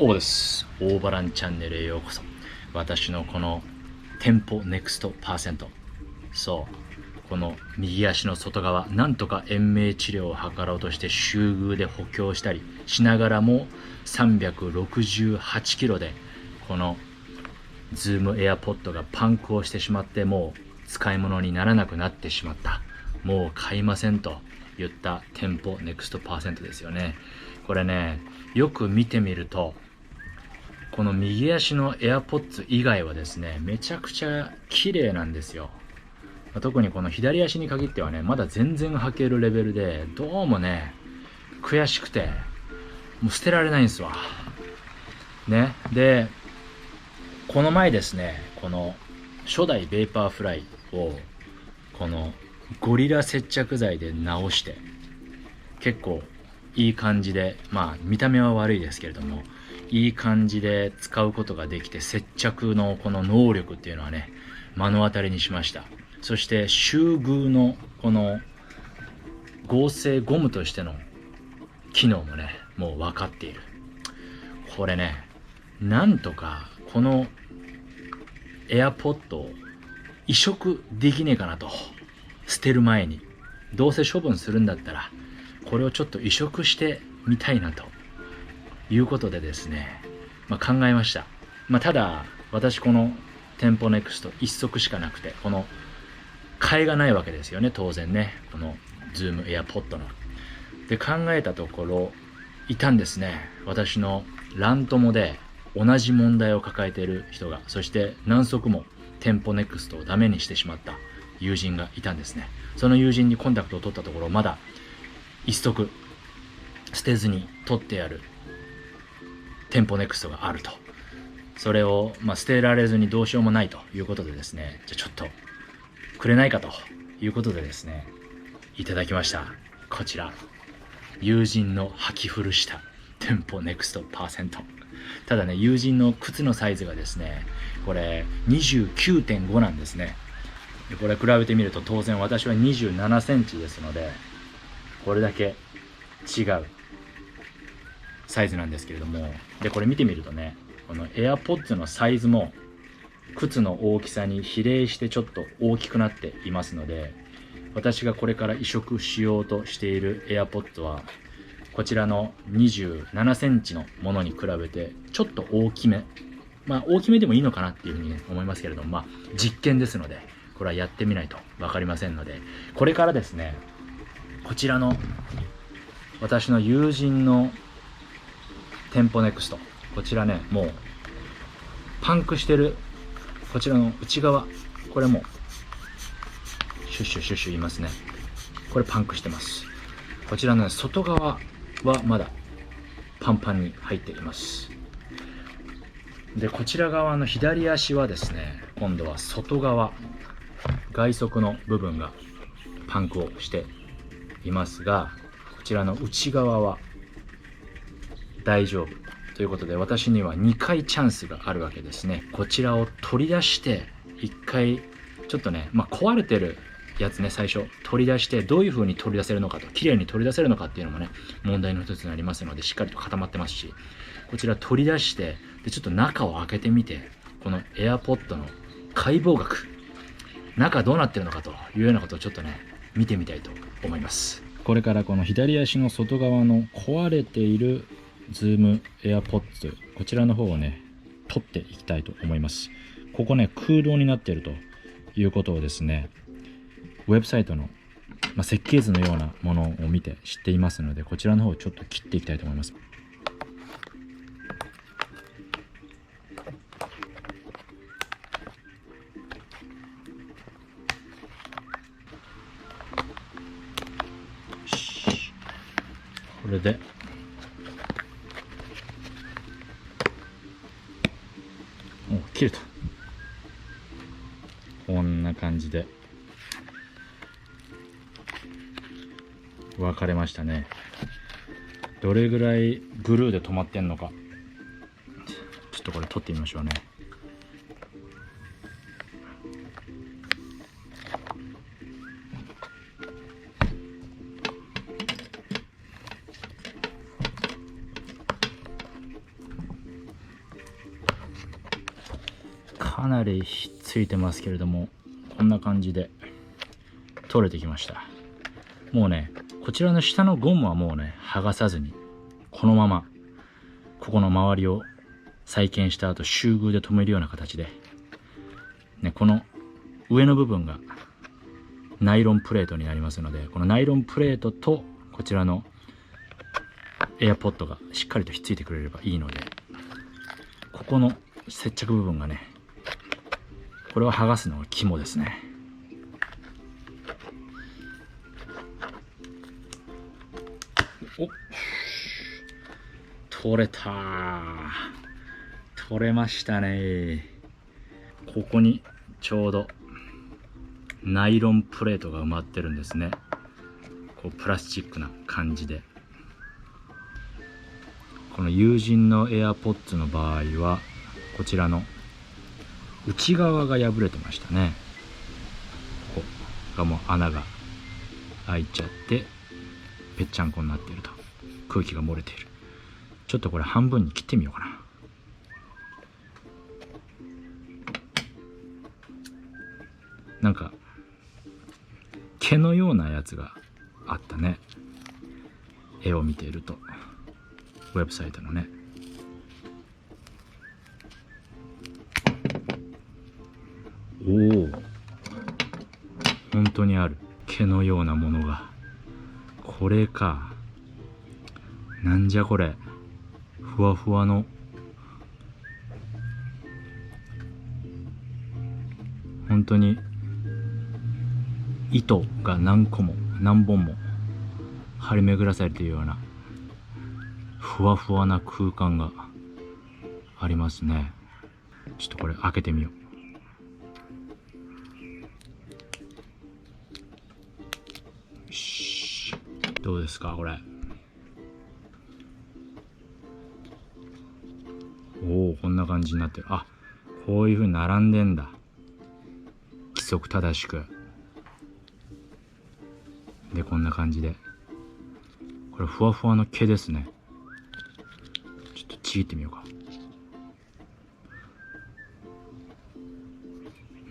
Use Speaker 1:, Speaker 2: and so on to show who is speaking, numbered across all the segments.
Speaker 1: オーです。オーバランチャンネルへようこそ。私のこの店舗ネクストパーセント。そう。この右足の外側、なんとか延命治療を図ろうとして集遇で補強したりしながらも368キロでこのズームエアポッドがパンクをしてしまってもう使い物にならなくなってしまった。もう買いませんと言った店舗ネクストパーセントですよね。これね、よく見てみるとこの右足の AirPods 以外はですね、めちゃくちゃ綺麗なんですよ。特にこの左足に限ってはね、まだ全然履けるレベルで、どうもね、悔しくて、もう捨てられないんですわ。ね。で、この前ですね、この初代ベーパーフライを、このゴリラ接着剤で直して、結構いい感じで、まあ見た目は悪いですけれども、いい感じで使うことができて、接着のこの能力っていうのはね、目の当たりにしました。そして集遇のこの合成ゴムとしての機能もね、もう分かっている。これね、なんとかこのエアポッドを移植できねえかなと。捨てる前に、どうせ処分するんだったらこれをちょっと移植してみたいなということでですね、考えました。ただ私この店舗ネクスト一足しかなくて、この替えがないわけですよね、当然ね。このズームエアポッドので考えたところ、いたんですね、私のラン友で同じ問題を抱えている人が。そして何足も店舗ネクストをダメにしてしまった友人がいたんですね。その友人にコンタクトを取ったところ、まだ一足捨てずに取ってある店舗ネクストがあると。それを、捨てられずにどうしようもないということでですね、じゃあちょっとくれないかということでですね、いただきました。こちら、友人の履き古した店舗ネクストパーセント。ただね、友人の靴のサイズがですね、これ 29.5 なんですね。でこれ比べてみると、当然私は27センチですので、これだけ違うサイズなんですけれども、でこれ見てみるとね、この AirPods のサイズも靴の大きさに比例してちょっと大きくなっていますので、私がこれから移植しようとしている AirPods はこちらの27センチのものに比べてちょっと大きめ、大きめでもいいのかなっていうふうに、思いますけれども、実験ですのでこれはやってみないと分かりませんので、これからですね、こちらの私の友人の店舗ネクスト、こちらね、もうパンクしてるこちらの内側、これもシュッシュシュッシュ言いますね。これパンクしてます。こちらの外側はまだパンパンに入っています。でこちら側の左足はですね、今度は外側、外側の部分がパンクをしていますが、こちらの内側は大丈夫ということで、私には2回チャンスがあるわけですね。こちらを取り出して1回ちょっとね、壊れてるやつね、最初取り出してどういう風に取り出せるのかと、綺麗に取り出せるのかっていうのもね、問題の一つになりますので、しっかりと固まってますし、こちら取り出して、でちょっと中を開けてみて、この AirPod の解剖学、中どうなってるのかというようなことをちょっとね、見てみたいと思います。これからこの左足の外側の壊れているズームエアポッツ、こちらの方をね、取っていきたいと思います。ここね、空洞になっているということをですね、ウェブサイトの、設計図のようなものを見て知っていますので、こちらの方をちょっと切っていきたいと思います。これで切ると、こんな感じで分かれましたね。どれぐらいグルーで止まってんのか、ちょっとこれ取ってみましょうね。かなりひっついてますけれども、こんな感じで取れてきました。もうね、こちらの下のゴムはもうね剥がさずに、このままここの周りを再建した後シューグーで留めるような形で、ね、この上の部分がナイロンプレートになりますので、このナイロンプレートとこちらのエアポッドがしっかりとひっついてくれればいいので、ここの接着部分がね、これを剥がすのが肝ですね。お、取れたー。取れましたね。ここにちょうどナイロンプレートが埋まってるんですね。こうプラスチックな感じで。この友人の AirPods の場合はこちらの内側が破れてましたね。ここがもう穴が開いちゃってぺっちゃんこになっていると、空気が漏れている。ちょっとこれ半分に切ってみようかな。なんか毛のようなやつがあったね、絵を見ていると、ウェブサイトのね。おお、本当にある毛のようなものが。これか。なんじゃこれ。ふわふわの本当に糸が何個も何本も張り巡らされているようなふわふわな空間がありますね。ちょっとこれ開けてみよう。よし、どうですかこれ。おお、こんな感じになってる。あ、こういう風に並んでんだ、規則正しく。でこんな感じで、これふわふわの毛ですね。ちょっとちぎってみようか。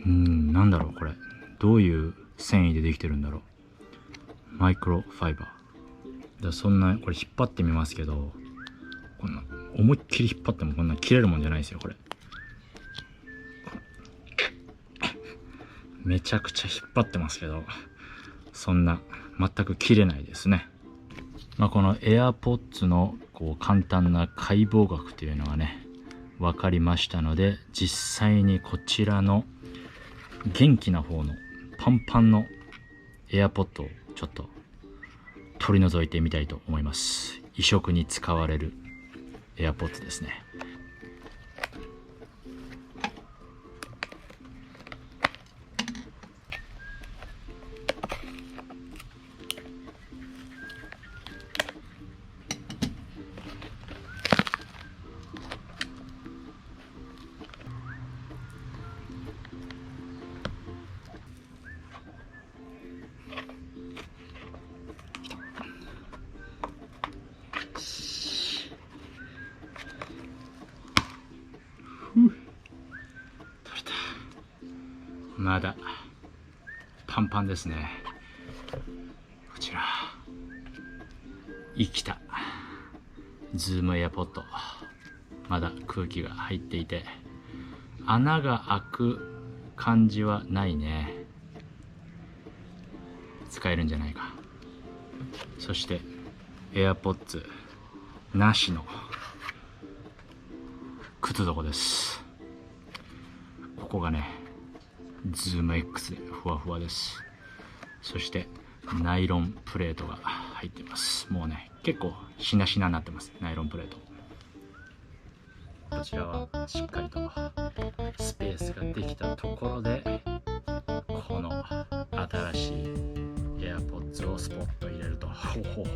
Speaker 1: なんだろうこれ、どういう繊維でできてるんだろう。マイクロファイバーで、そんなこれ引っ張ってみますけど、こんな思いっきり引っ張ってもこんな切れるもんじゃないですよこれ。めちゃくちゃ引っ張ってますけど、そんな全く切れないですね。この AirPods のこう簡単な解剖学というのがね分かりましたので、実際にこちらの元気な方のパンパンの AirPod をちょっと取り除いてみたいと思います。移植に使われる AirPods ですね。取れた。まだパンパンですね。こちら生きたズームエアポッド、まだ空気が入っていて穴が開く感じはないね。使えるんじゃないか。そしてエアポッツなしの靴底です。ここがねズーム X でふわふわです。そしてナイロンプレートが入っています。もうね結構しなしなになってます、ナイロンプレート。こちらはしっかりとスペースができたところで、この新しい AirPods をスポッと入れると、ほほほほ